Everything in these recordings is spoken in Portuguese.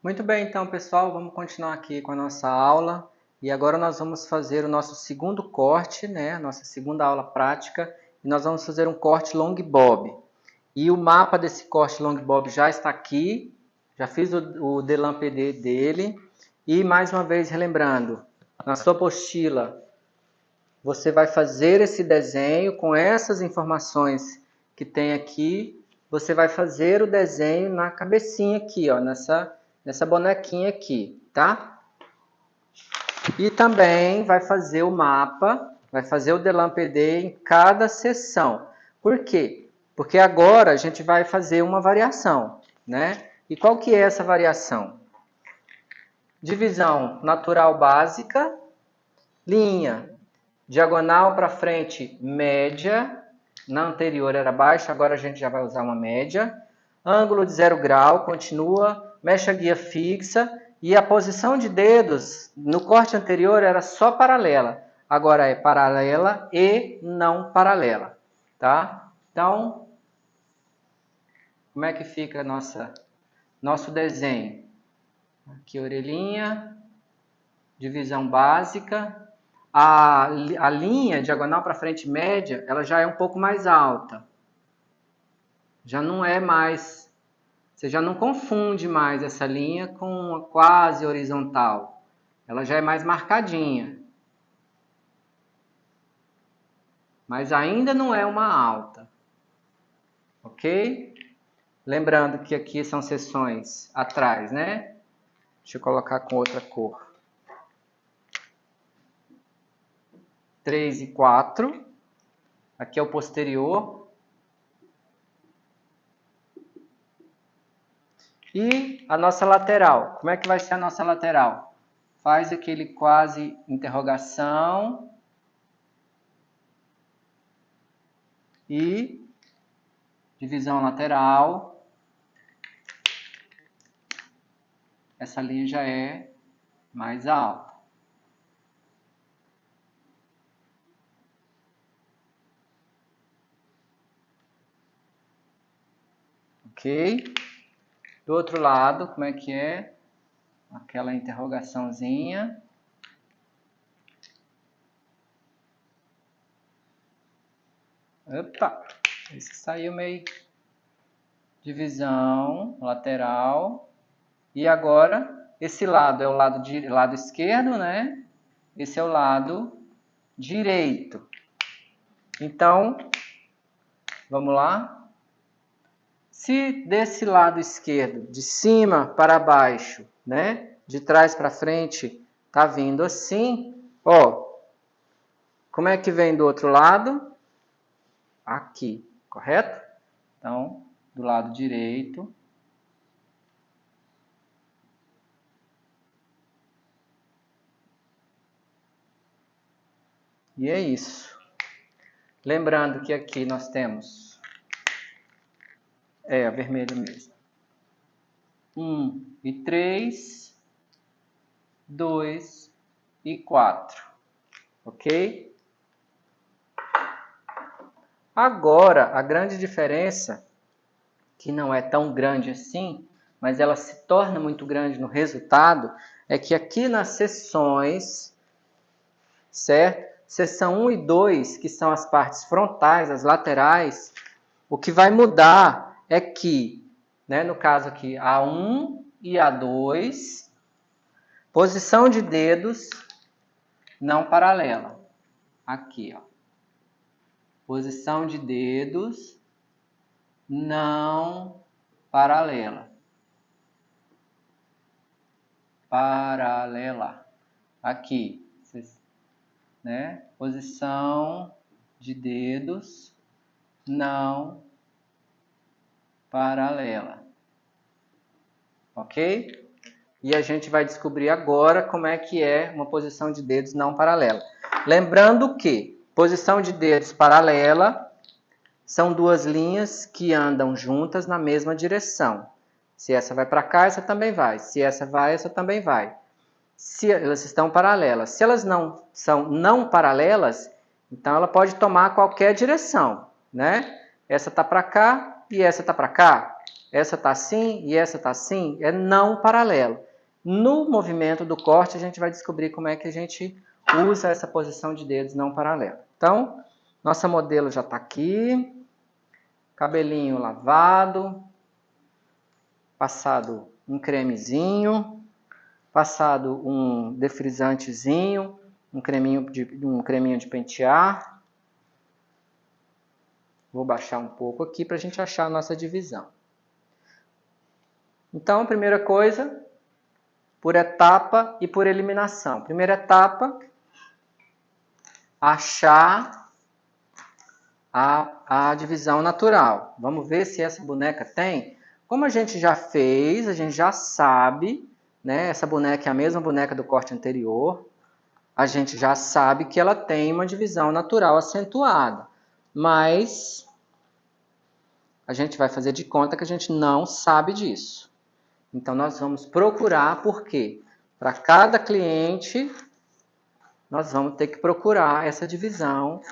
Muito bem, então, pessoal, vamos continuar aqui com a nossa aula. E agora nós vamos fazer o nosso segundo corte, né? A nossa segunda aula prática. E nós vamos fazer um corte long bob. E o mapa desse corte long bob já está aqui. Já fiz o delampedê dele. E mais uma vez, relembrando, na sua apostila, você vai fazer esse desenho com essas informações que tem aqui. Você vai fazer o desenho na cabecinha aqui, ó, nessa bonequinha aqui, tá? E também vai fazer o mapa, vai fazer o delampedê em cada seção. Por quê? Porque agora a gente vai fazer uma variação, né? E qual que é essa variação? Divisão natural básica, linha diagonal para frente, média. Na anterior era baixa, agora a gente já vai usar uma média. Ângulo de 0 grau, continua. Mecha guia fixa. E a posição de dedos, no corte anterior, era só paralela. Agora é paralela e não paralela. Tá? Então, como é que fica nosso desenho? Aqui a orelhinha, divisão básica. A linha diagonal para frente média, ela já é um pouco mais alta. Já não é mais... Você já não confunde mais essa linha com a quase horizontal. Ela já é mais marcadinha. Mas ainda não é uma alta. Ok? Lembrando que aqui são seções atrás, né? Deixa eu colocar com outra cor. 3 e 4. Aqui é o posterior. E a nossa lateral. Como é que vai ser a nossa lateral? Faz aquele quase interrogação. E divisão lateral. Essa linha já é mais alta. Ok? Do outro lado, como é que é? Aquela interrogaçãozinha. Opa! Esse saiu meio. Divisão lateral. E agora, esse lado é o lado esquerdo, né? Esse é o lado direito. Então, vamos lá. Se desse lado esquerdo, de cima para baixo, né? De trás para frente, tá vindo assim, ó. Como é que vem do outro lado? Aqui, correto? Então, do lado direito. E é isso. Lembrando que aqui nós temos... a vermelha mesmo. 1 e 3, 2 e 4. Ok? Agora, a grande diferença, que não é tão grande assim, mas ela se torna muito grande no resultado, é que aqui nas seções, certo? Seção 1 e 2, que são as partes frontais, as laterais, o que vai mudar é que, né, no caso aqui, A1 e A2, posição de dedos não paralela. Aqui, ó. Posição de dedos não paralela. Paralela. Aqui, né? Posição de dedos não paralela. Ok? E a gente vai descobrir agora como é que é uma posição de dedos não paralela. Lembrando que posição de dedos paralela são duas linhas que andam juntas na mesma direção. Se essa vai para cá, essa também vai. Se essa vai, essa também vai. Se elas estão paralelas. Se elas não são não paralelas, então ela pode tomar qualquer direção, né? Essa está para cá e essa está para cá. essa está assim e essa está assim, é não paralelo. No movimento do corte, a gente vai descobrir como é que a gente usa essa posição de dedos não paralelo. Então, nossa modelo já está aqui, cabelinho lavado, passado um cremezinho, passado um defrisantezinho, um creminho de pentear. Vou baixar um pouco aqui para a gente achar a nossa divisão. Então, a primeira coisa, por etapa e por eliminação. Primeira etapa, achar a divisão natural. Vamos ver se essa boneca tem. Como a gente já fez, a gente já sabe, né? Essa boneca é a mesma boneca do corte anterior. A gente já sabe que ela tem uma divisão natural acentuada. Mas a gente vai fazer de conta que a gente não sabe disso. Então, nós vamos procurar, por quê? Para cada cliente, nós vamos ter que procurar essa divisão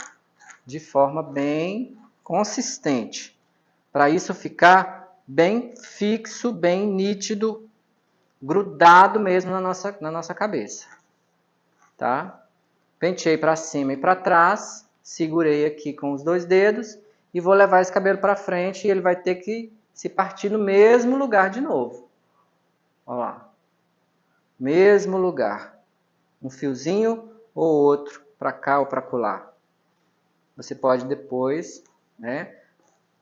de forma bem consistente. Para isso ficar bem fixo, bem nítido, grudado mesmo na nossa cabeça. Tá? Penteei para cima e para trás, segurei aqui com os dois dedos e vou levar esse cabelo para frente e ele vai ter que se partir no mesmo lugar de novo. Olha lá. Mesmo lugar. Um fiozinho ou outro para cá ou para colar. Você pode depois, né,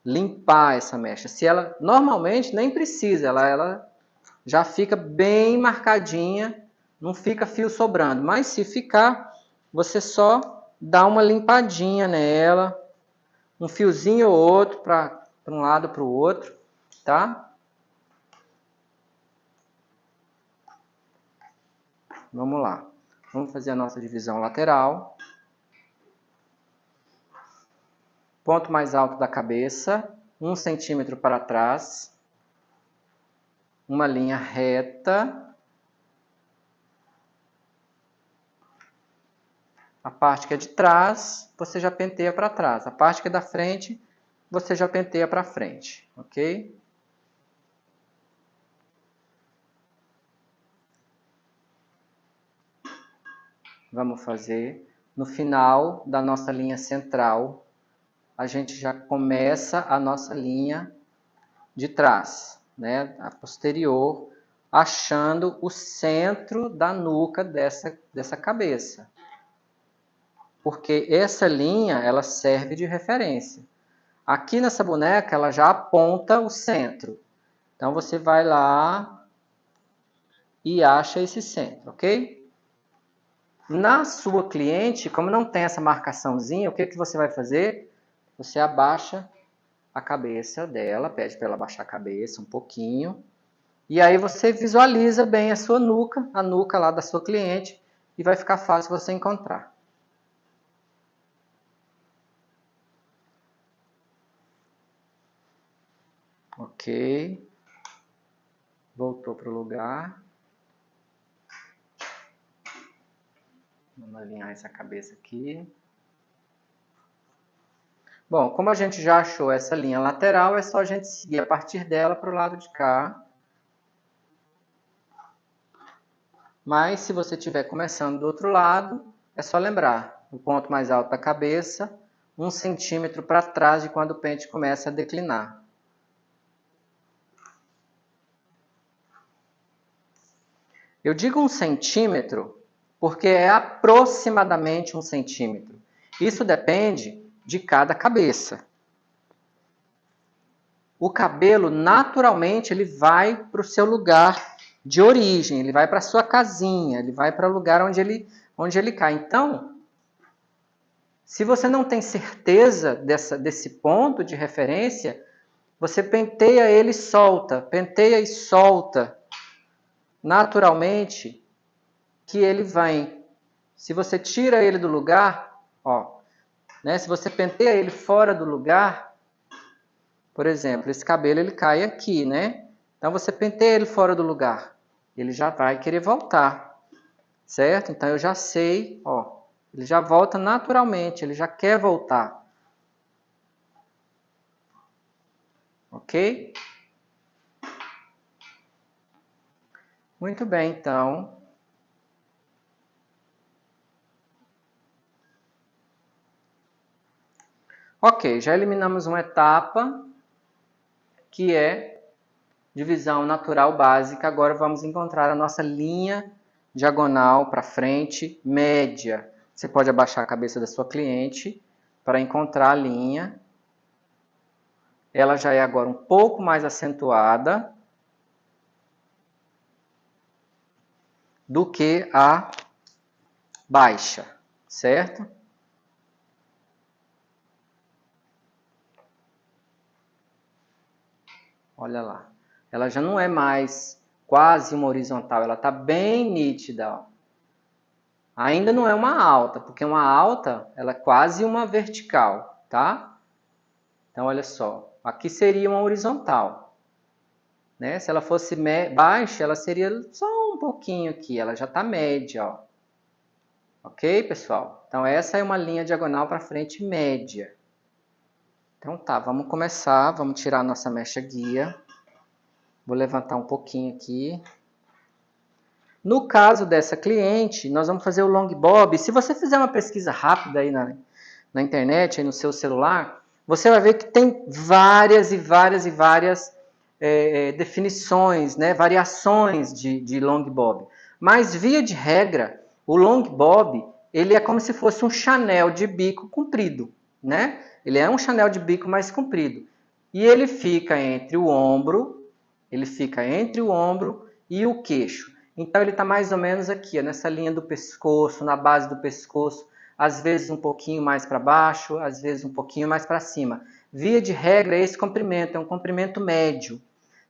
limpar essa mecha. Se ela normalmente nem precisa, ela já fica bem marcadinha, não fica fio sobrando. Mas se ficar, você só dá uma limpadinha nela, um fiozinho ou outro para um lado para o outro, tá? Vamos lá. Vamos fazer a nossa divisão lateral. Ponto mais alto da cabeça, 1 centímetro para trás. Uma linha reta. A parte que é de trás, você já penteia para trás. A parte que é da frente, você já penteia para frente, ok? Vamos fazer no final da nossa linha central, a gente já começa a nossa linha de trás, né? A posterior, achando o centro da nuca dessa cabeça. Porque essa linha, ela serve de referência. Aqui nessa boneca, ela já aponta o centro. Então, você vai lá e acha esse centro, ok? Na sua cliente, como não tem essa marcaçãozinha, o que você vai fazer? Você abaixa a cabeça dela, pede para ela abaixar a cabeça um pouquinho. E aí você visualiza bem a sua nuca, a nuca lá da sua cliente, e vai ficar fácil você encontrar. Ok. Voltou para o lugar. Vamos alinhar essa cabeça aqui. Bom, como a gente já achou essa linha lateral, é só a gente seguir a partir dela para o lado de cá. Mas se você estiver começando do outro lado, é só lembrar, o ponto mais alto da cabeça, 1 centímetro para trás de quando o pente começa a declinar. Eu digo 1 centímetro porque é aproximadamente 1 centímetro. Isso depende de cada cabeça. O cabelo, naturalmente, ele vai para o seu lugar de origem, ele vai para a sua casinha, ele vai para o lugar onde ele cai. Então, se você não tem certeza desse ponto de referência, você penteia ele e solta, penteia e solta. Naturalmente, que ele vai. Se você tira ele do lugar, ó, né? Se você penteia ele fora do lugar, por exemplo, esse cabelo ele cai aqui, né? Então você penteia ele fora do lugar, ele já vai querer voltar, certo? Então eu já sei, ó, ele já volta naturalmente, ele já quer voltar, ok? Muito bem, então. Ok, já eliminamos uma etapa, que é divisão natural básica. Agora vamos encontrar a nossa linha diagonal para frente, média. Você pode abaixar a cabeça da sua cliente para encontrar a linha. Ela já é agora um pouco mais acentuada do que a baixa, certo? Olha lá. Ela já não é mais quase uma horizontal, ela está bem nítida. Ó. Ainda não é uma alta, porque uma alta ela é quase uma vertical, tá? Então, olha só. Aqui seria uma horizontal. Né? Se ela fosse baixa, ela seria só um pouquinho aqui. Ela já está média, ó. Ok, pessoal? Então, essa é uma linha diagonal para frente média. Então, tá. Vamos começar. Vamos tirar a nossa mecha guia. Vou levantar um pouquinho aqui. No caso dessa cliente, nós vamos fazer o long bob. Se você fizer uma pesquisa rápida aí na internet, aí no seu celular, você vai ver que tem várias definições, né, variações de long bob. Mas, via de regra, o long bob ele é como se fosse um Chanel de bico comprido. Né? Ele é um Chanel de bico mais comprido. E ele fica entre o ombro e o queixo. Então ele está mais ou menos aqui, ó, nessa linha do pescoço, na base do pescoço, às vezes um pouquinho mais para baixo, às vezes um pouquinho mais para cima. Via de regra, esse comprimento é um comprimento médio.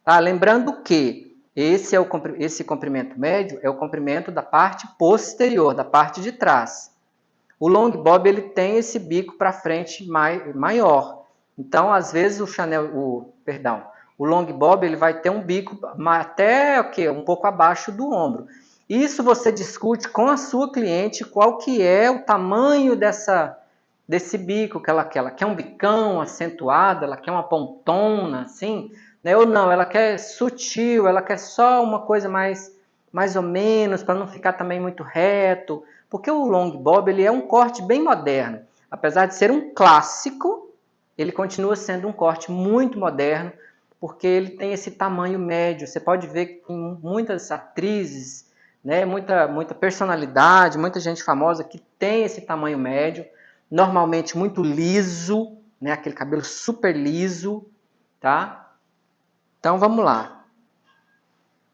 Tá? Lembrando que esse comprimento médio é o comprimento da parte posterior, da parte de trás. O long bob ele tem esse bico para frente maior. Então, às vezes o long bob ele vai ter um bico até um pouco abaixo do ombro. Isso você discute com a sua cliente qual que é o tamanho desse bico que ela quer. Ela quer um bicão acentuado, ela quer uma pontona, assim, né? Ou não, ela quer sutil, ela quer só uma coisa mais ou menos, para não ficar também muito reto. Porque o long bob ele é um corte bem moderno. Apesar de ser um clássico, ele continua sendo um corte muito moderno, porque ele tem esse tamanho médio. Você pode ver que tem muitas atrizes, né, muita personalidade, muita gente famosa que tem esse tamanho médio, normalmente muito liso, né, aquele cabelo super liso, tá? Então vamos lá.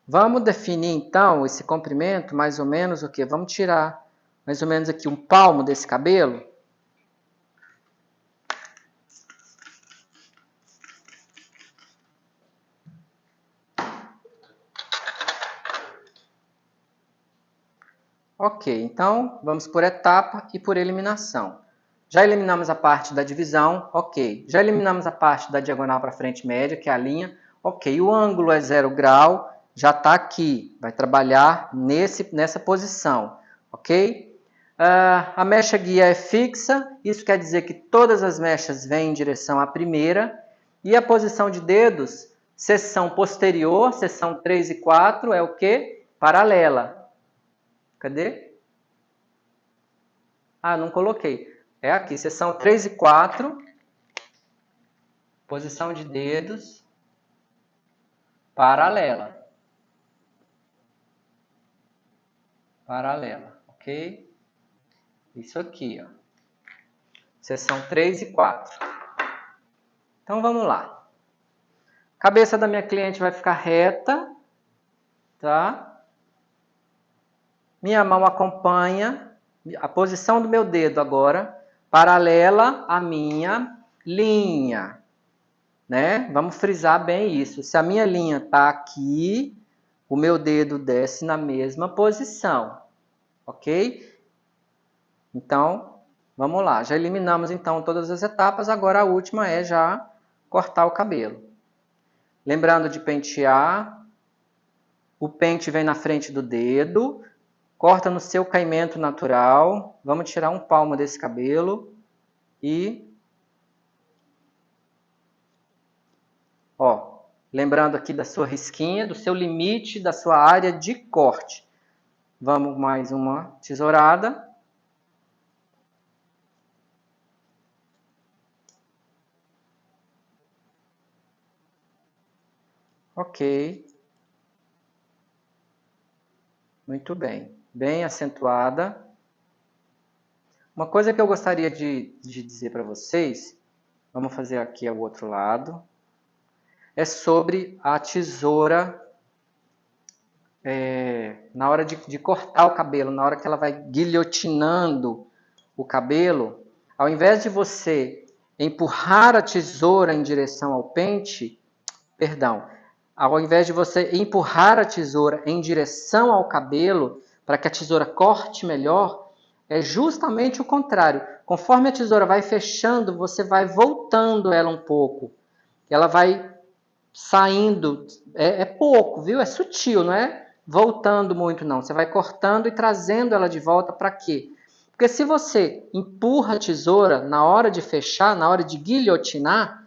Vamos definir então esse comprimento, mais ou menos o quê? Vamos tirar mais ou menos aqui um palmo desse cabelo. Ok, então vamos por etapa e por eliminação. Já eliminamos a parte da divisão, ok. Já eliminamos a parte da diagonal para frente média, que é a linha. Ok, o ângulo é 0 grau, já está aqui, vai trabalhar nessa posição, ok? A mecha guia é fixa, isso quer dizer que todas as mechas vêm em direção à primeira. E a posição de dedos, seção posterior, seção 3 e 4, é o quê? Paralela. Cadê? Ah, não coloquei. É aqui, seção 3 e 4, posição de dedos, paralela. Paralela, ok? Isso aqui, ó. Seção 3 e 4. Então, vamos lá. Cabeça da minha cliente vai ficar reta, tá? Minha mão acompanha a posição do meu dedo agora, paralela à minha linha, né? Vamos frisar bem isso. Se a minha linha está aqui, o meu dedo desce na mesma posição, ok? Então, vamos lá. Já eliminamos então todas as etapas, agora a última é já cortar o cabelo. Lembrando de pentear, o pente vem na frente do dedo, corta no seu caimento natural. Vamos tirar um palmo desse cabelo e... Ó, Lembrando aqui da sua risquinha, do seu limite, da sua área de corte. Vamos mais uma tesourada. Ok. Muito bem. Bem acentuada. Uma coisa que eu gostaria de dizer para vocês, vamos fazer aqui ao outro lado, é sobre a tesoura na hora de cortar o cabelo, na hora que ela vai guilhotinando o cabelo, ao invés de você empurrar a tesoura em direção ao pente, perdão, ao invés de você empurrar a tesoura em direção ao cabelo, para que a tesoura corte melhor, é justamente o contrário. Conforme a tesoura vai fechando, você vai voltando ela um pouco. Ela vai saindo, é pouco, viu? É sutil, não é voltando muito, não. Você vai cortando e trazendo ela de volta para quê? Porque se você empurra a tesoura na hora de fechar, na hora de guilhotinar,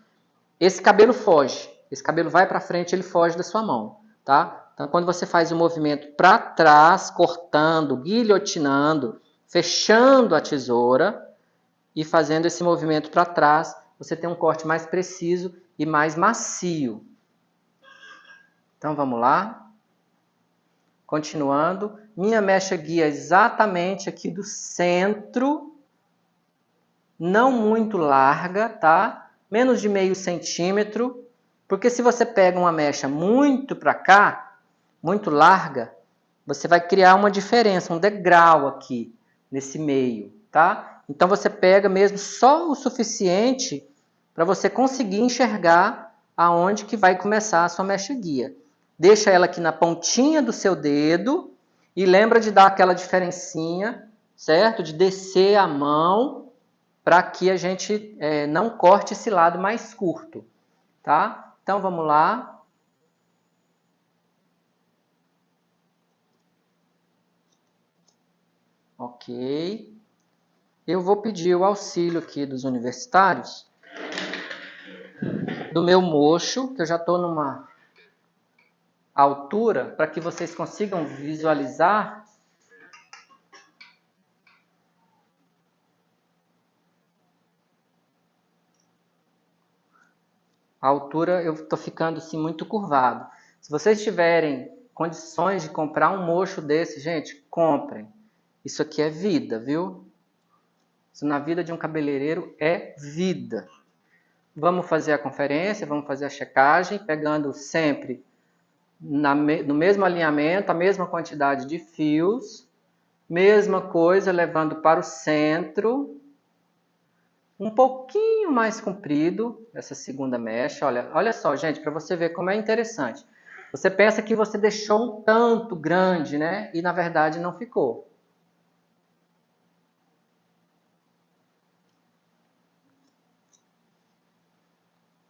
esse cabelo foge. Esse cabelo vai para frente, ele foge da sua mão, tá? Então, quando você faz o movimento para trás, cortando, guilhotinando, fechando a tesoura e fazendo esse movimento para trás, você tem um corte mais preciso e mais macio. Então, vamos lá. Continuando. Minha mecha guia exatamente aqui do centro, não muito larga, tá? Menos de meio centímetro, porque se você pega uma mecha muito para cá, muito larga, você vai criar uma diferença, um degrau aqui nesse meio, tá? Então você pega mesmo só o suficiente para você conseguir enxergar aonde que vai começar a sua mecha guia. Deixa ela aqui na pontinha do seu dedo e lembra de dar aquela diferencinha, certo? De descer a mão para que a gente não corte esse lado mais curto, tá? Então vamos lá. Ok. Eu vou pedir o auxílio aqui dos universitários, do meu mocho, que eu já estou numa altura para que vocês consigam visualizar. A altura eu estou ficando assim, muito curvado. Se vocês tiverem condições de comprar um mocho desse, gente, comprem. Isso aqui é vida, viu? Isso na vida de um cabeleireiro é vida. Vamos fazer a conferência, vamos fazer a checagem, pegando sempre no mesmo alinhamento, a mesma quantidade de fios, mesma coisa, levando para o centro, um pouquinho mais comprido, essa segunda mecha. Olha só, gente, para você ver como é interessante. Você pensa que você deixou um tanto grande, né? E na verdade não ficou.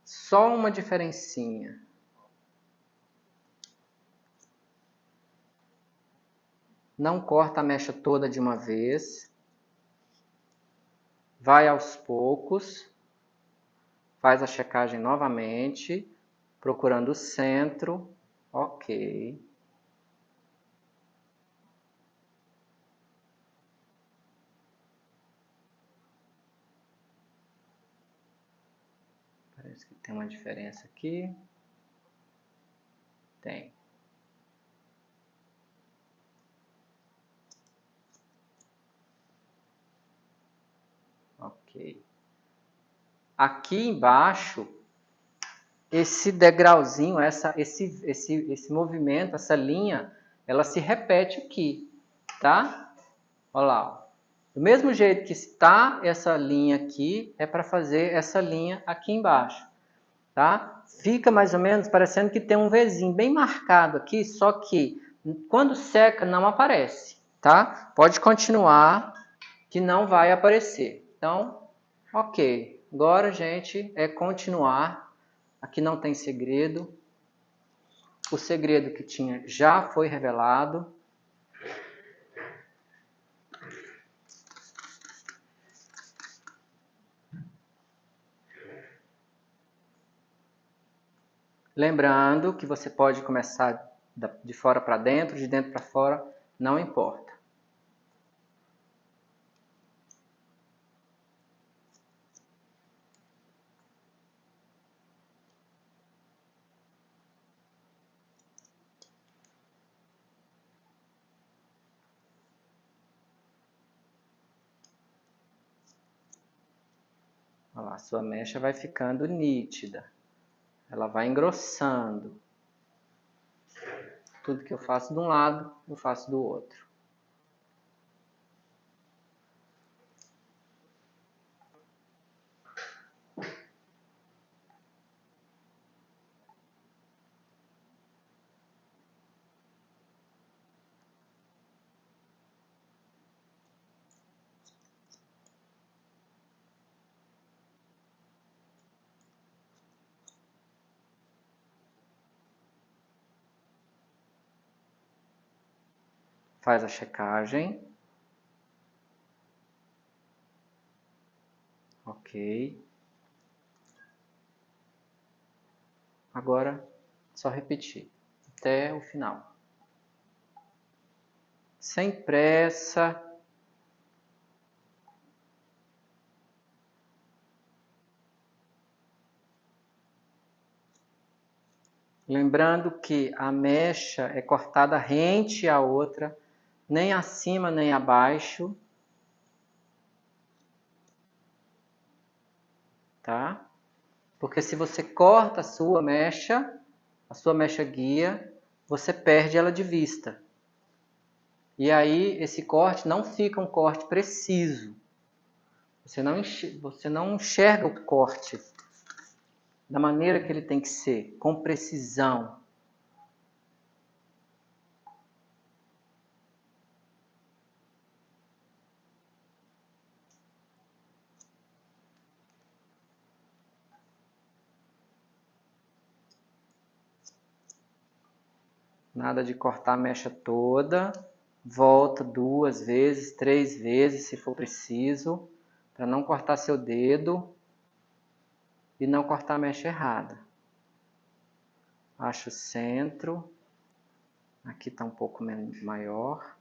Só uma diferencinha. Não corta a mecha toda de uma vez. Vai aos poucos. Faz a checagem novamente, procurando o centro. Ok. Parece que tem uma diferença aqui. Tem. Ok. Aqui embaixo, esse degrauzinho, esse movimento, essa linha, ela se repete aqui, tá? Olha lá. Ó. Do mesmo jeito que está essa linha aqui, é para fazer essa linha aqui embaixo, tá? Fica mais ou menos parecendo que tem um Vzinho bem marcado aqui, só que quando seca não aparece, tá? Pode continuar que não vai aparecer. Então, ok. Agora, gente, é continuar. Aqui não tem segredo. O segredo que tinha já foi revelado. Lembrando que você pode começar de fora para dentro, de dentro para fora, não importa. Olha lá, a sua mecha vai ficando nítida. Ela vai engrossando. Tudo que eu faço de um lado, eu faço do outro. Faz a checagem. Ok. Agora, só repetir até o final. Sem pressa. Lembrando que a mecha é cortada rente à outra, nem acima nem abaixo. Tá? Porque se você corta a sua mecha guia, você perde ela de vista. E aí esse corte não fica um corte preciso. Você não enxerga o corte da maneira que ele tem que ser, com precisão. Nada de cortar a mecha toda. Volta 2 vezes, 3 vezes, se for preciso, para não cortar seu dedo e não cortar a mecha errada. Acha o centro. Aqui está um pouco maior.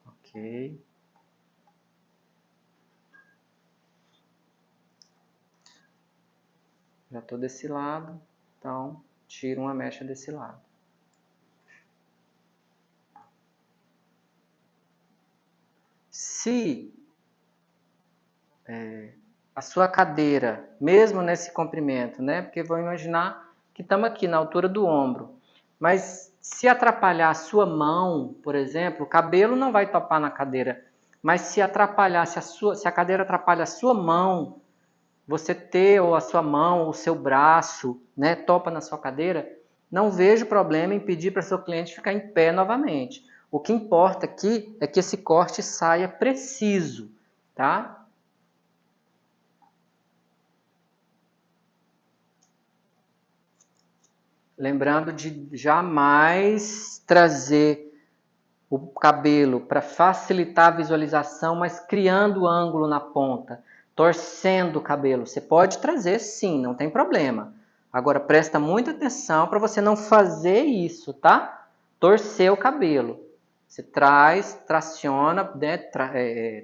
Ok. Já estou desse lado, então tiro uma mecha desse lado. Se a sua cadeira, mesmo nesse comprimento, né? Porque vou imaginar que estamos aqui na altura do ombro, mas se atrapalhar a sua mão, por exemplo, o cabelo não vai topar na cadeira, mas se atrapalhar, se a cadeira atrapalha a sua mão, você ter ou a sua mão, ou o seu braço, né, topa na sua cadeira, não vejo problema em pedir para seu cliente ficar em pé novamente. O que importa aqui é que esse corte saia preciso, tá? Lembrando de jamais trazer o cabelo para facilitar a visualização, mas criando ângulo na ponta, torcendo o cabelo. Você pode trazer sim, não tem problema. Agora presta muita atenção para você não fazer isso, tá? Torcer o cabelo. Você traciona, né,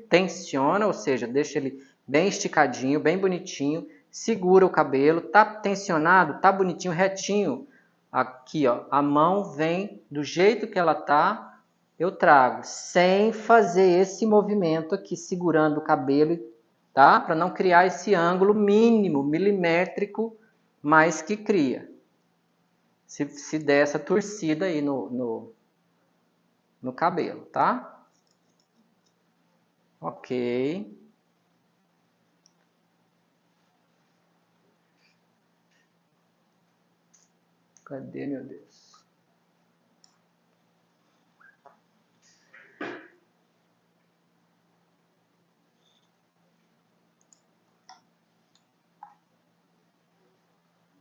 tensiona, ou seja, deixa ele bem esticadinho, bem bonitinho, segura o cabelo, tá tensionado, tá bonitinho, retinho. Aqui, ó, a mão vem do jeito que ela tá, eu trago, sem fazer esse movimento aqui, segurando o cabelo, tá? Para não criar esse ângulo mínimo, milimétrico, mas que cria. Se der essa torcida aí no cabelo, tá? Ok. Cadê, meu Deus?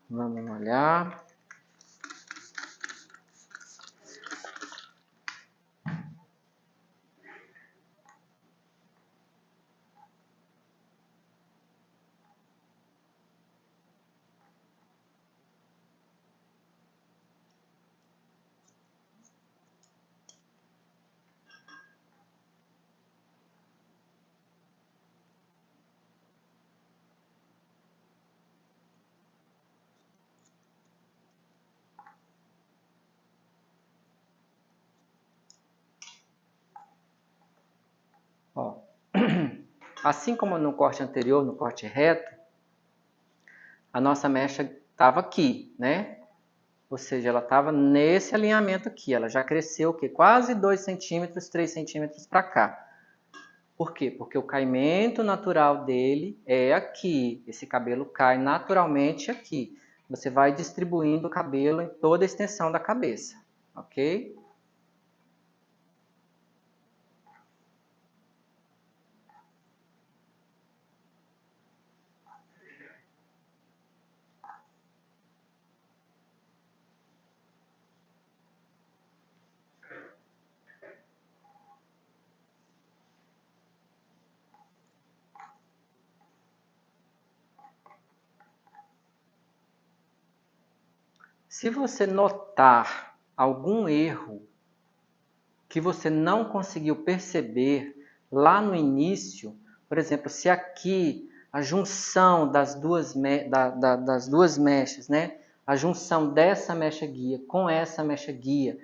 Vamos olhar. Assim como no corte anterior, no corte reto, a nossa mecha estava aqui, né? Ou seja, ela estava nesse alinhamento aqui. Ela já cresceu o quê? Quase 2 centímetros, 3 centímetros para cá. Por quê? Porque o caimento natural dele é aqui. Esse cabelo cai naturalmente aqui. Você vai distribuindo o cabelo em toda a extensão da cabeça, ok? Se você notar algum erro que você não conseguiu perceber lá no início, por exemplo, se aqui a junção das duas mechas, né? A junção dessa mecha guia com essa mecha guia,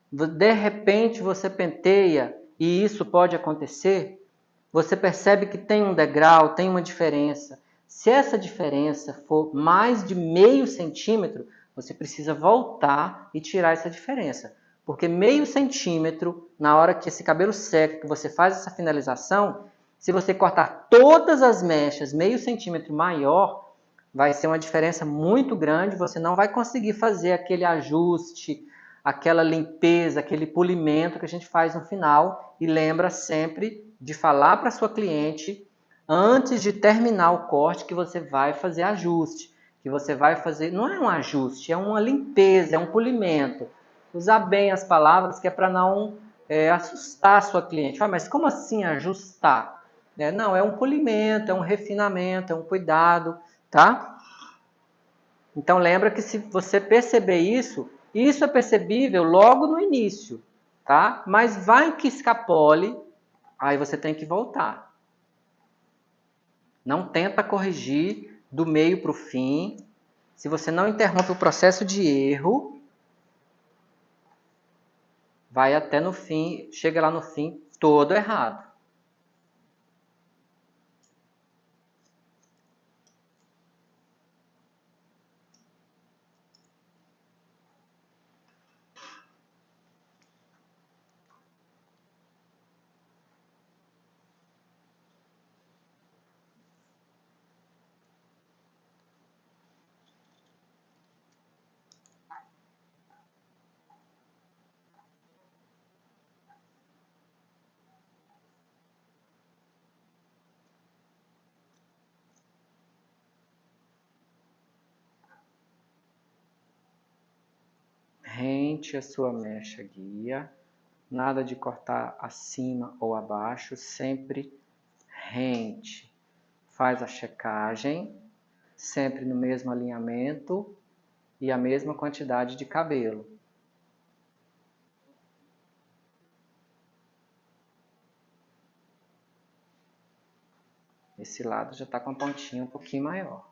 de repente você penteia e isso pode acontecer, você percebe que tem um degrau, tem uma diferença. Se essa diferença for mais de meio centímetro, você precisa voltar e tirar essa diferença. Porque meio centímetro, na hora que esse cabelo seca, que você faz essa finalização, se você cortar todas as mechas meio centímetro maior, vai ser uma diferença muito grande, você não vai conseguir fazer aquele ajuste, aquela limpeza, aquele polimento que a gente faz no final. E lembra sempre de falar para a sua cliente, antes de terminar o corte, que você vai fazer ajuste, que você vai fazer, não é um ajuste, é uma limpeza, é um polimento. Usar bem as palavras, que é para não assustar a sua cliente. Mas como assim ajustar? Não, é um polimento, é um refinamento, é um cuidado, tá? Então lembra que se você perceber isso, isso é percebível logo no início, tá? Mas vai que escapole, aí você tem que voltar. Não tenta corrigir do meio para o fim. Se você não interrompe o processo de erro, vai até no fim, chega lá no fim todo errado. Rente a sua mecha guia. Nada de cortar acima ou abaixo, sempre rente. Faz a checagem, sempre no mesmo alinhamento e a mesma quantidade de cabelo. Esse lado já está com a pontinha um pouquinho maior.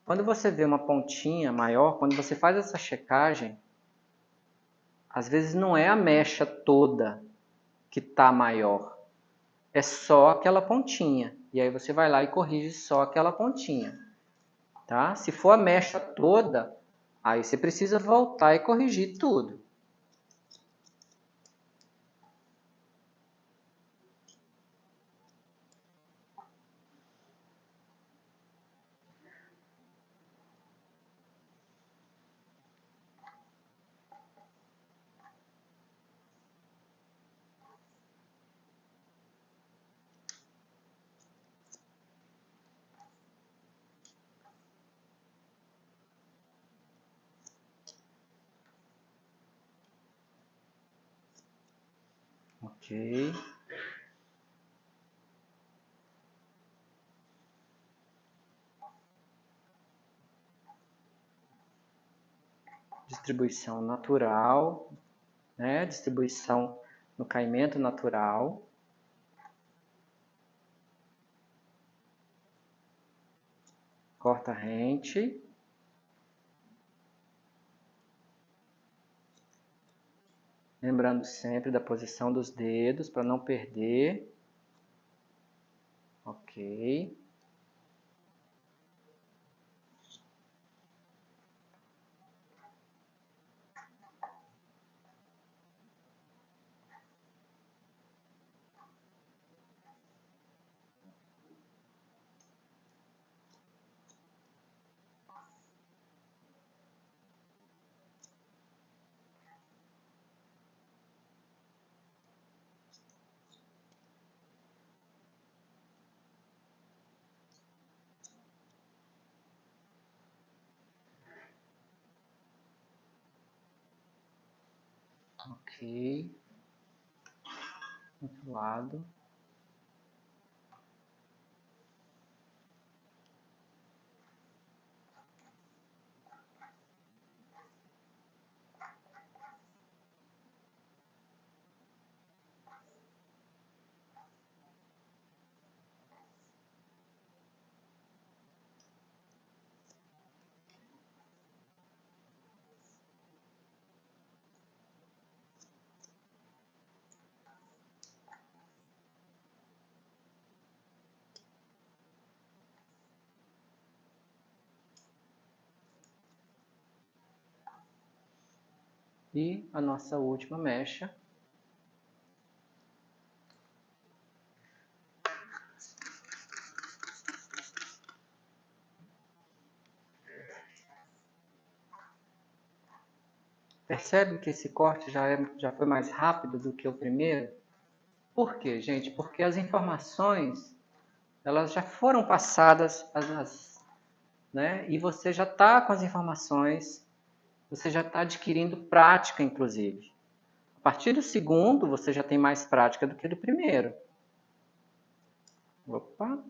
Quando você vê uma pontinha maior, quando você faz essa checagem, às vezes não é a mecha toda que está maior, é só aquela pontinha. E aí você vai lá e corrige só aquela pontinha. Tá? Se for a mecha toda, aí você precisa voltar e corrigir tudo. Ok. Distribuição natural, né? Distribuição no caimento natural. Corta rente. Lembrando sempre da posição dos dedos para não perder. Ok. Ok. Outro lado. E a nossa última mecha. Percebe que esse corte já foi mais rápido do que o primeiro? Por quê, gente? Porque as informações elas já foram passadas, né? E você já está com as informações, você já está adquirindo prática, inclusive. A partir do segundo, você já tem mais prática do que do primeiro. Opa!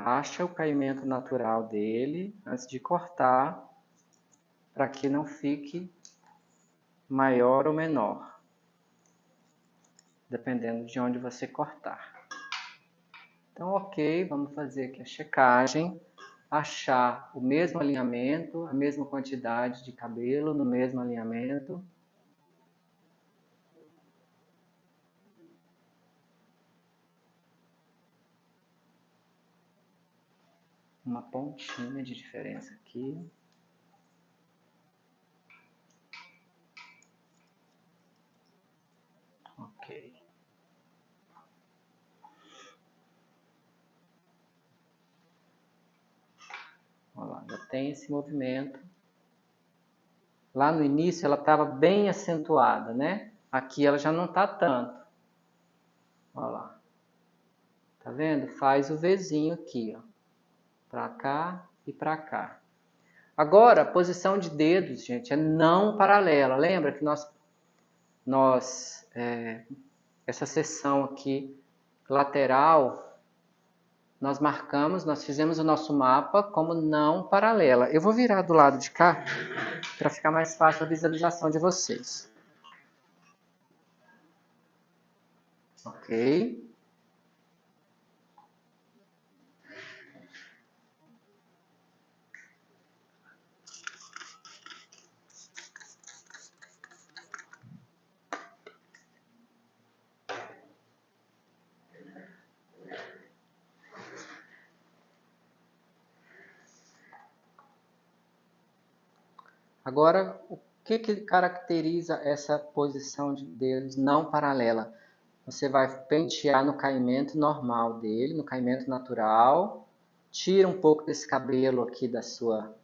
Acha o caimento natural dele antes de cortar, para que não fique maior ou menor, dependendo de onde você cortar. Então, ok, vamos fazer aqui a checagem, achar o mesmo alinhamento, a mesma quantidade de cabelo no mesmo alinhamento. Uma pontinha de diferença aqui. Ok. Olha lá, já tem esse movimento. Lá no início ela estava bem acentuada, né? Aqui ela já não está tanto. Olha lá. Tá vendo? Faz o Vzinho aqui, ó. Pra cá e pra cá. Agora, a posição de dedos, gente, é não paralela. Lembra que essa seção aqui lateral, nós marcamos, nós fizemos o nosso mapa como não paralela. Eu vou virar do lado de cá para ficar mais fácil a visualização de vocês. Ok? Agora, o que caracteriza essa posição de dedos não paralela? Você vai pentear no caimento normal dele, no caimento natural. Tira um pouco desse cabelo aqui da sua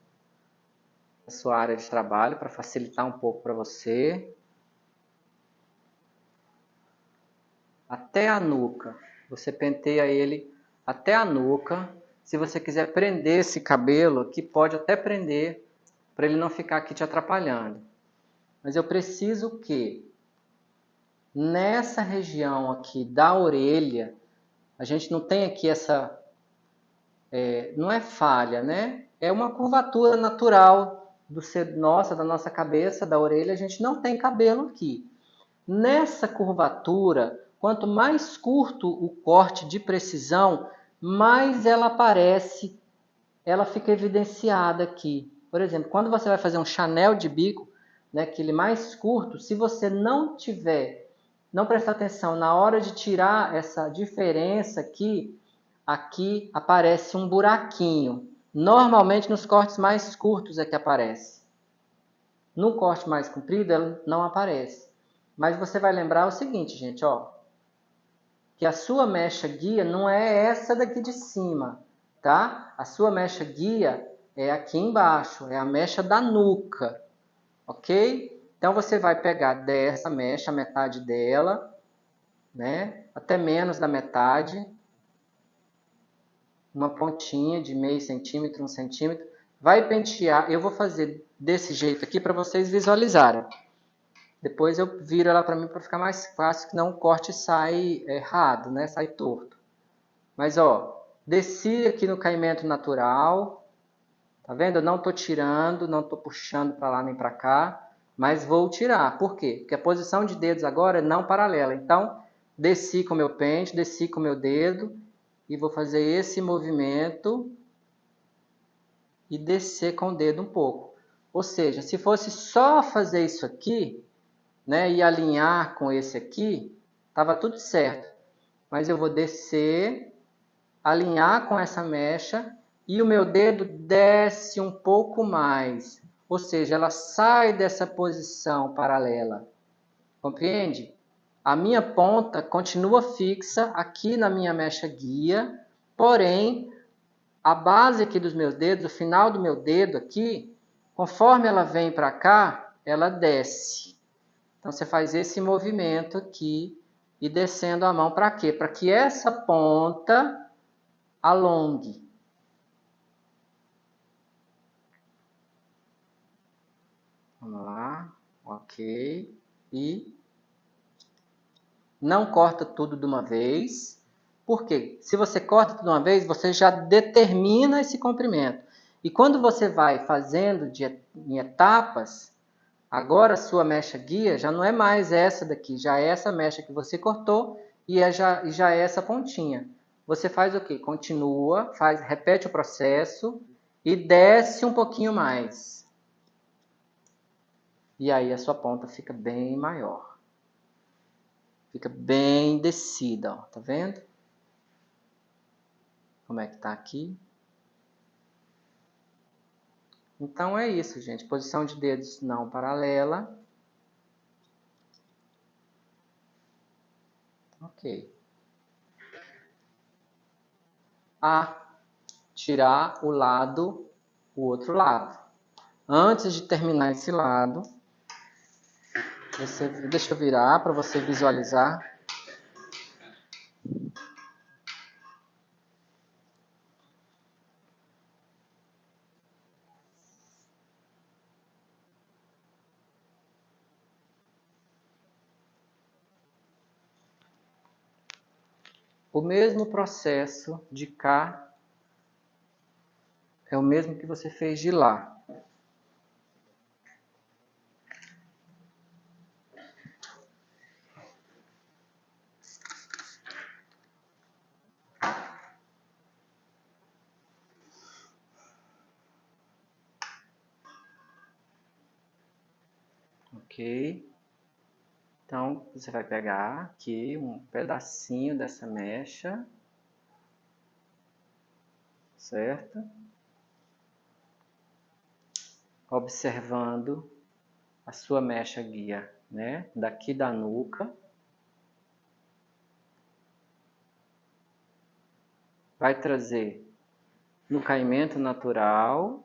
área de trabalho para facilitar um pouco para você. Até a nuca. Você penteia ele até a nuca. Se você quiser prender esse cabelo aqui, pode até prender para ele não ficar aqui te atrapalhando. Mas eu preciso que nessa região aqui da orelha, a gente não tem aqui essa... não é falha, né? É uma curvatura natural da nossa cabeça, da orelha. A gente não tem cabelo aqui. Nessa curvatura, quanto mais curto o corte de precisão, mais ela aparece, ela fica evidenciada aqui. Por exemplo, quando você vai fazer um chanel de bico, né, aquele mais curto, se você não prestar atenção na hora de tirar essa diferença aqui, aqui aparece um buraquinho. Normalmente nos cortes mais curtos é que aparece. No corte mais comprido ela não aparece. Mas você vai lembrar o seguinte, gente, ó, que a sua mecha guia não é essa daqui de cima, tá? A sua mecha guia é aqui embaixo, é a mecha da nuca, ok? Então você vai pegar dessa mecha, a metade dela, né? Até menos da metade, uma pontinha de meio centímetro, 1 centímetro, vai pentear. Eu vou fazer desse jeito aqui para vocês visualizarem. Depois eu viro ela para mim para ficar mais fácil, que não o corte sai errado, né? Sai torto. Mas ó, desci aqui no caimento natural, tá vendo? Eu não estou tirando, não estou puxando para lá nem para cá, mas vou tirar. Por quê? Porque a posição de dedos agora é não paralela. Então, desci com o meu pente, desci com o meu dedo e vou fazer esse movimento e descer com o dedo um pouco. Ou seja, se fosse só fazer isso aqui, né, e alinhar com esse aqui, estava tudo certo. Mas eu vou descer, alinhar com essa mecha e o meu dedo desce um pouco mais. Ou seja, ela sai dessa posição paralela. Compreende? A minha ponta continua fixa aqui na minha mecha guia, porém, a base aqui dos meus dedos, o final do meu dedo aqui, conforme ela vem para cá, ela desce. Então, você faz esse movimento aqui e descendo a mão para quê? Para que essa ponta alongue. Vamos lá. Ok. E não corta tudo de uma vez. Por quê? Se você corta tudo de uma vez, você já determina esse comprimento. E quando você vai fazendo em etapas, agora a sua mecha guia já não é mais essa daqui, já é essa mecha que você cortou e já é essa pontinha. Você faz o quê? Continua, repete o processo e desce um pouquinho mais. E aí a sua ponta fica bem maior. Fica bem descida, ó, tá vendo? Como é que tá aqui? Então é isso, gente. Posição de dedos não paralela. Ok. Tirar o outro lado. Antes de terminar esse lado, deixa eu virar para você visualizar. O mesmo processo de cá é o mesmo que você fez de lá. Ok? Então, você vai pegar aqui um pedacinho dessa mecha, certo? Observando a sua mecha guia, né? Daqui da nuca. Vai trazer no caimento natural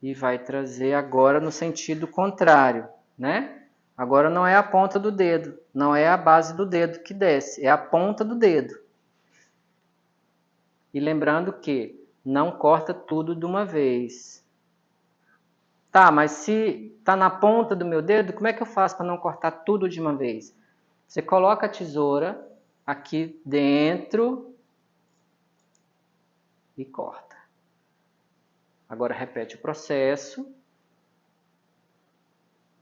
e vai trazer agora no sentido contrário, né? Agora não é a ponta do dedo, não é a base do dedo que desce, é a ponta do dedo. E lembrando que não corta tudo de uma vez. Tá, mas se tá na ponta do meu dedo, como é que eu faço para não cortar tudo de uma vez? Você coloca a tesoura aqui dentro e corta. Agora repete o processo.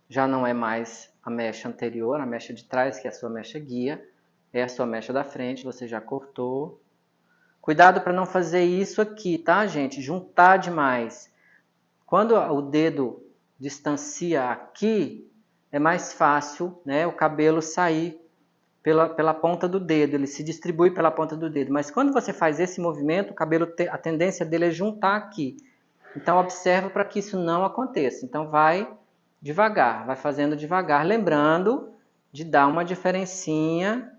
Já não é mais a mecha anterior, a mecha de trás, que é a sua mecha guia. É a sua mecha da frente, você já cortou. Cuidado para não fazer isso aqui, tá, gente? Juntar demais. Quando o dedo distancia aqui, é mais fácil, né, o cabelo sair pela ponta do dedo, ele se distribui pela ponta do dedo. Mas quando você faz esse movimento, o cabelo, a tendência dele é juntar aqui. Então, observa para que isso não aconteça. Então, vai devagar, vai fazendo devagar. Lembrando de dar uma diferencinha.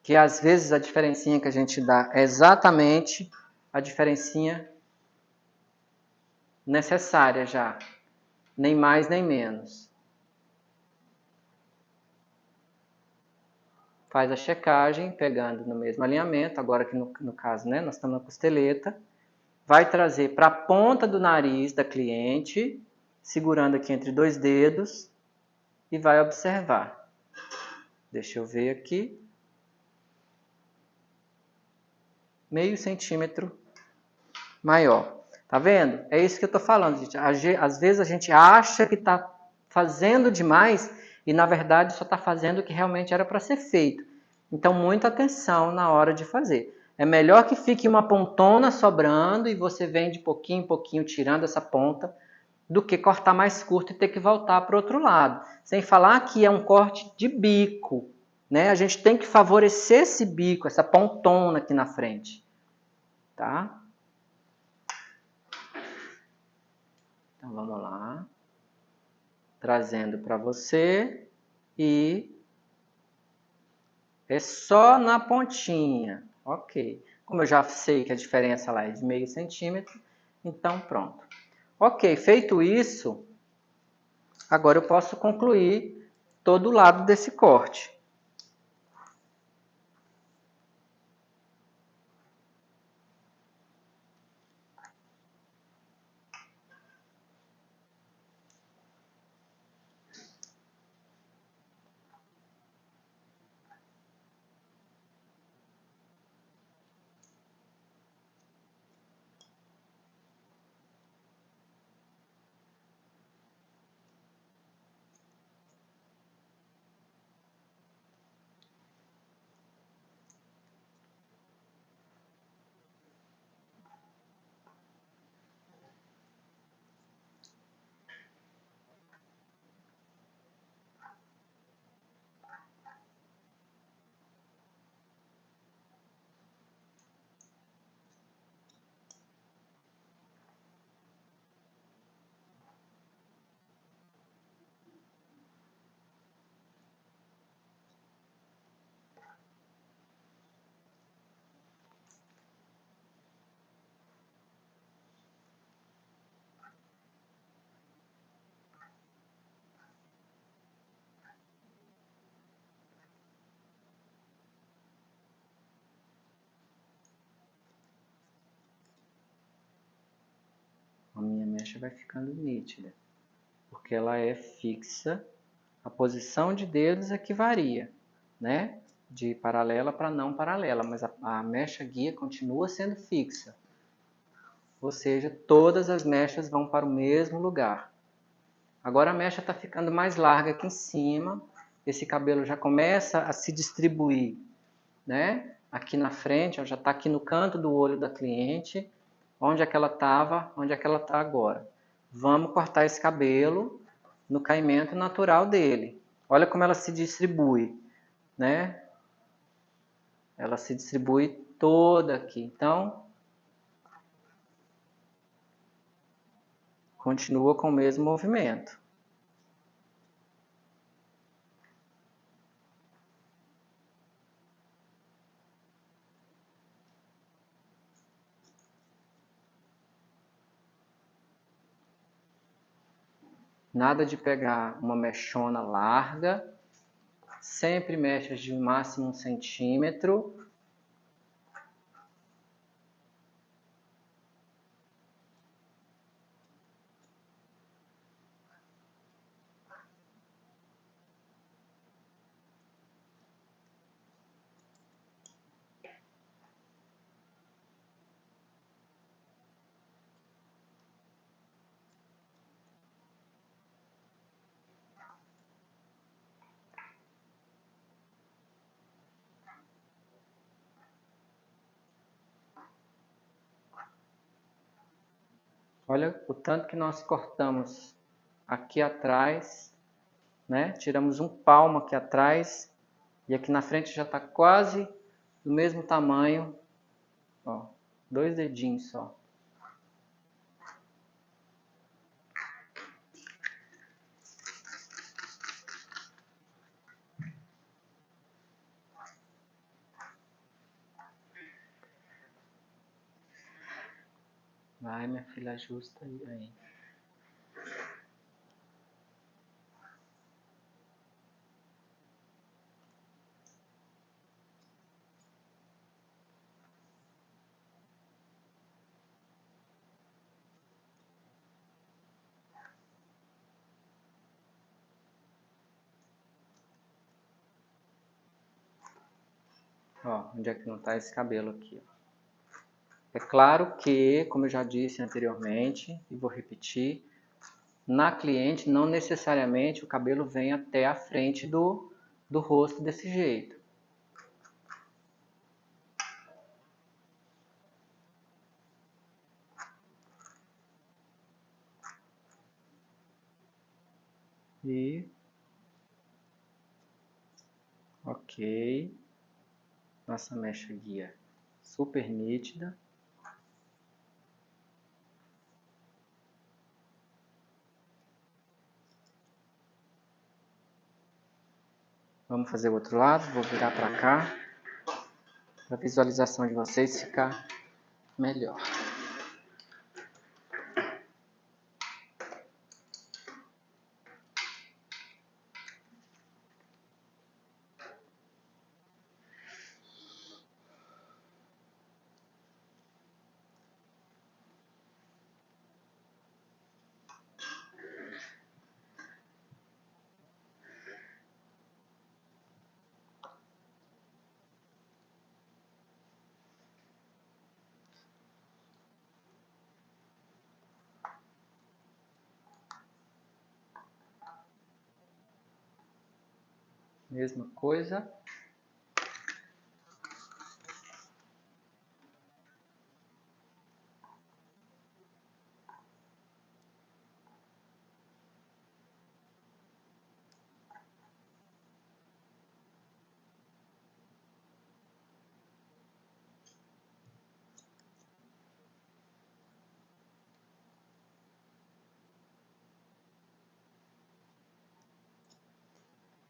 Que às vezes a diferencinha que a gente dá é exatamente a diferencinha necessária já. Nem mais nem menos. Faz a checagem, pegando no mesmo alinhamento, agora que no caso, né, nós estamos na costeleta. Vai trazer para a ponta do nariz da cliente, segurando aqui entre dois dedos, e vai observar. Deixa eu ver aqui. Meio centímetro maior. Tá vendo? É isso que eu tô falando, gente. Às vezes a gente acha que tá fazendo demais e na verdade só tá fazendo o que realmente era para ser feito. Então, muita atenção na hora de fazer. É melhor que fique uma pontona sobrando e você vem de pouquinho em pouquinho tirando essa ponta do que cortar mais curto e ter que voltar para o outro lado. Sem falar que é um corte de bico, né? A gente tem que favorecer esse bico, essa pontona aqui na frente, tá? Então vamos lá, trazendo para você e é só na pontinha, ok. Como eu já sei que a diferença lá é de meio centímetro, então pronto. Ok, feito isso, agora eu posso concluir todo o lado desse corte. A minha mecha vai ficando nítida, porque ela é fixa. A posição de dedos é que varia, né? De paralela para não paralela, mas a mecha guia continua sendo fixa. Ou seja, todas as mechas vão para o mesmo lugar. Agora a mecha está ficando mais larga aqui em cima. Esse cabelo já começa a se distribuir, né? Aqui na frente, ó, já está aqui no canto do olho da cliente. Onde é que ela estava, onde é que ela está agora. Vamos cortar esse cabelo no caimento natural dele. Olha como ela se distribui, né? Ela se distribui toda aqui. Então, continua com o mesmo movimento. Nada de pegar uma mechona larga, sempre mechas de máximo 1 centímetro. Olha o tanto que nós cortamos aqui atrás, né? Tiramos um palmo aqui atrás e aqui na frente já está quase do mesmo tamanho. Ó, 2 dedinhos só. Vai, minha filha, ajusta aí. Ó, onde é que não está esse cabelo aqui? Ó. É claro que, como eu já disse anteriormente, e vou repetir, na cliente não necessariamente o cabelo vem até a frente do rosto desse jeito. E ok, nossa mecha guia super nítida. Vamos fazer o outro lado, vou virar para cá, para a visualização de vocês ficar melhor. Mesma coisa.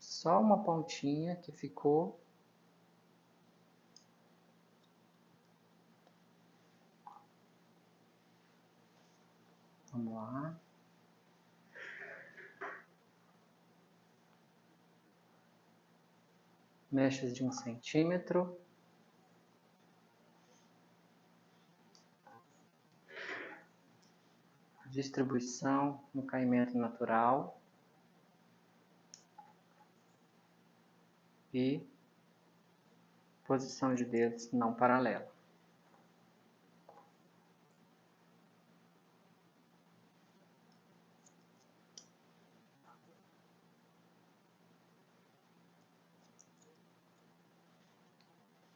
Só uma pontinha que ficou. Vamos lá. Mechas de 1 centímetro. Distribuição no caimento natural. E posição de dedos não paralela.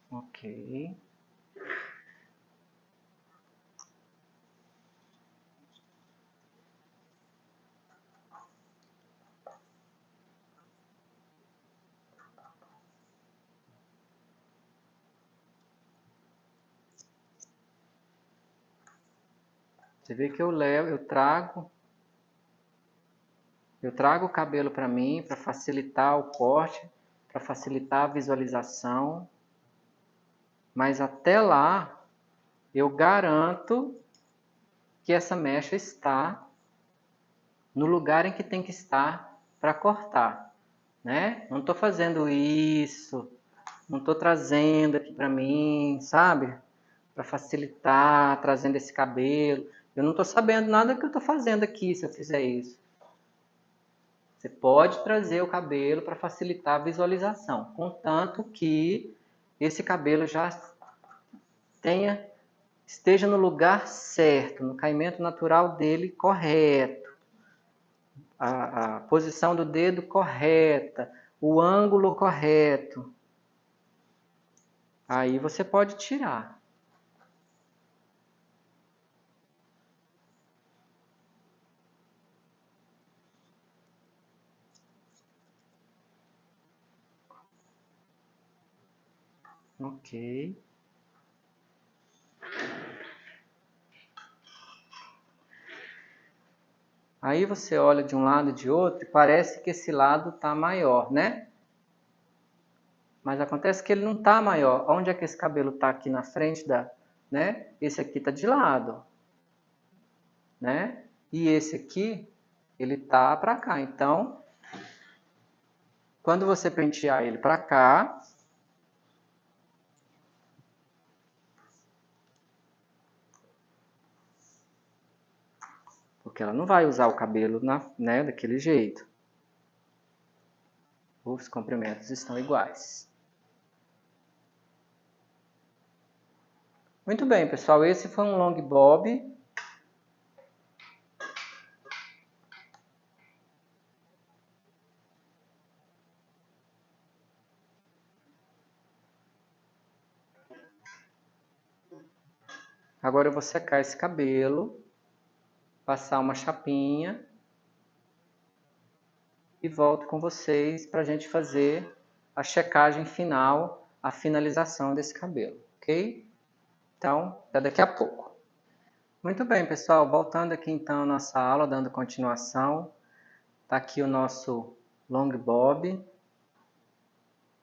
Ok. Você vê que eu trago o cabelo para mim, para facilitar o corte, para facilitar a visualização. Mas até lá, eu garanto que essa mecha está no lugar em que tem que estar para cortar, né? Não estou fazendo isso, não estou trazendo aqui para mim, sabe? Para facilitar, trazendo esse cabelo. Eu não estou sabendo nada que eu estou fazendo aqui se eu fizer isso. Você pode trazer o cabelo para facilitar a visualização, contanto que esse cabelo já esteja no lugar certo, no caimento natural dele correto, a posição do dedo correta, o ângulo correto. Aí você pode tirar. Ok. Aí você olha de um lado e de outro e parece que esse lado está maior, né? Mas acontece que ele não está maior. Onde é que esse cabelo está aqui na frente da, né? Esse aqui está de lado, né? E esse aqui, ele tá para cá. Então, quando você pentear ele para cá, porque ela não vai usar o cabelo né, daquele jeito. Os comprimentos estão iguais. Muito bem, pessoal. Esse foi um long bob. Agora eu vou secar esse cabelo, passar uma chapinha e volto com vocês para a gente fazer a checagem final, a finalização desse cabelo, ok? Então, até daqui a pouco. Muito bem, pessoal, voltando aqui então à nossa aula, dando continuação. Está aqui o nosso long bob.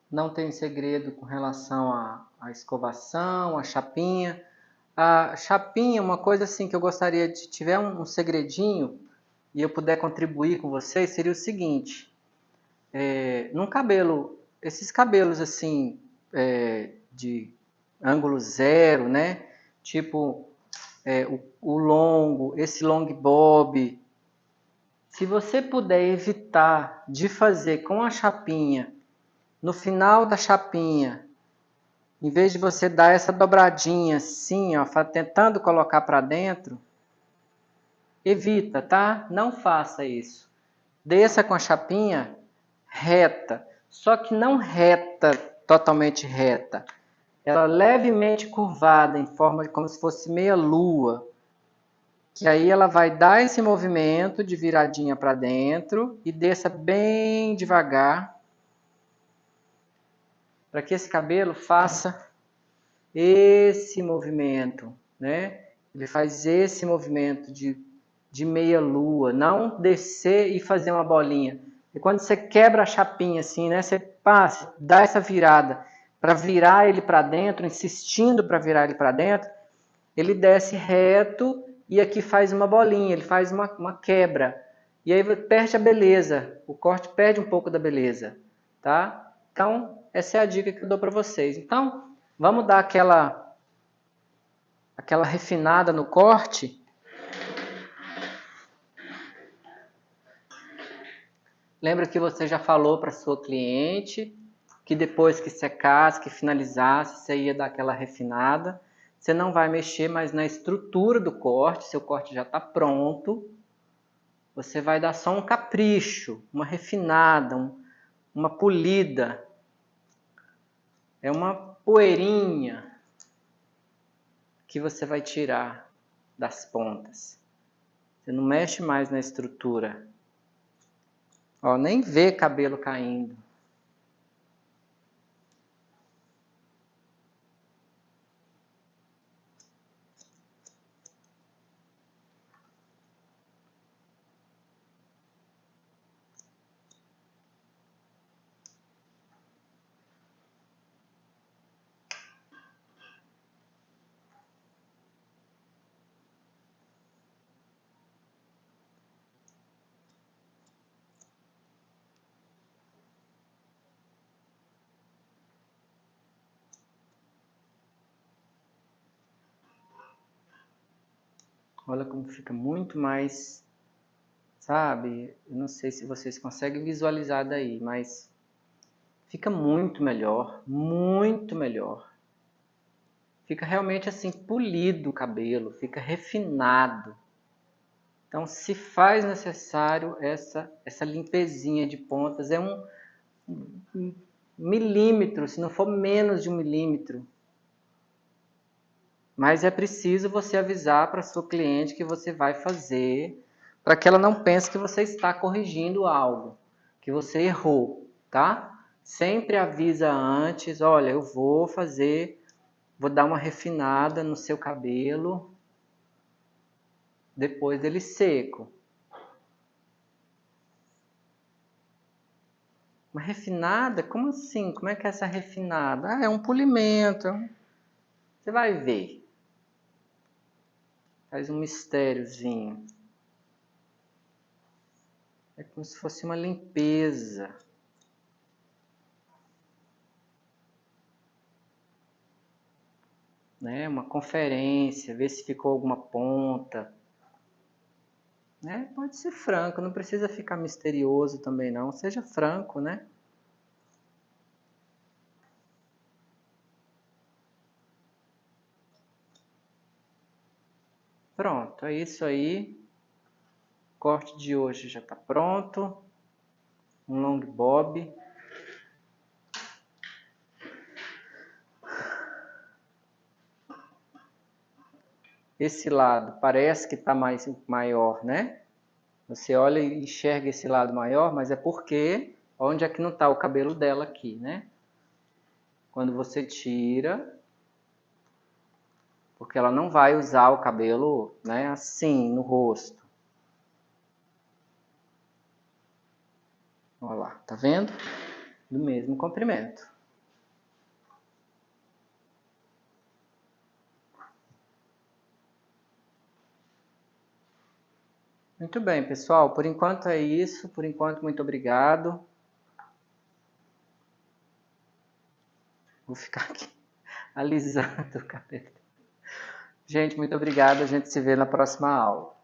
Não tem segredo com relação à escovação, à chapinha. A chapinha, uma coisa assim que eu gostaria de tiver um segredinho e eu puder contribuir com vocês, seria o seguinte. Num cabelo, esses cabelos assim, de ângulo zero, né? Tipo o longo, esse long bob. Se você puder evitar de fazer com a chapinha, no final da chapinha, em vez de você dar essa dobradinha assim, ó, tentando colocar para dentro, evita, tá? Não faça isso. Desça com a chapinha reta, só que não reta, totalmente reta. Ela levemente curvada, em forma de como se fosse meia lua. Que aí ela vai dar esse movimento de viradinha para dentro e desça bem devagar para que esse cabelo faça esse movimento, né? Ele faz esse movimento de meia lua, não descer e fazer uma bolinha. E quando você quebra a chapinha assim, né? Você passa, dá essa virada para virar ele para dentro, insistindo para virar ele para dentro, ele desce reto e aqui faz uma bolinha, ele faz uma quebra. E aí perde a beleza, o corte perde um pouco da beleza, tá? Então, essa é a dica que eu dou para vocês. Então, vamos dar aquela refinada no corte. Lembra que você já falou para sua cliente que depois que secasse, que finalizasse, você ia dar aquela refinada. Você não vai mexer mais na estrutura do corte, seu corte já está pronto. Você vai dar só um capricho, uma refinada, uma polida. É uma poeirinha que você vai tirar das pontas. Você não mexe mais na estrutura. Ó, nem vê cabelo caindo. Olha como fica muito mais, sabe? Eu não sei se vocês conseguem visualizar daí, mas fica muito melhor, muito melhor. Fica realmente assim polido o cabelo, fica refinado. Então, se faz necessário essa limpezinha de pontas, é um milímetro, se não for menos de 1 milímetro. Mas é preciso você avisar para a sua cliente que você vai fazer, para que ela não pense que você está corrigindo algo, que você errou, tá? Sempre avisa antes, olha, eu vou dar uma refinada no seu cabelo depois dele seco. Uma refinada? Como assim? Como é que é essa refinada? Ah, é um polimento. Você vai ver. Faz um mistériozinho. É como se fosse uma limpeza. Né? Uma conferência, ver se ficou alguma ponta. Né? Pode ser franco, não precisa ficar misterioso também não. Seja franco, né? Pronto, é isso aí. O corte de hoje já está pronto. Um long bob. Esse lado parece que está maior, né? Você olha e enxerga esse lado maior, mas é porque onde é que não está o cabelo dela aqui, né? Quando você tira, porque ela não vai usar o cabelo, né, assim no rosto. Olha lá, tá vendo? Do mesmo comprimento. Muito bem, pessoal. Por enquanto é isso. Por enquanto, muito obrigado. Vou ficar aqui alisando o cabelo. Gente, muito obrigado. A gente se vê na próxima aula.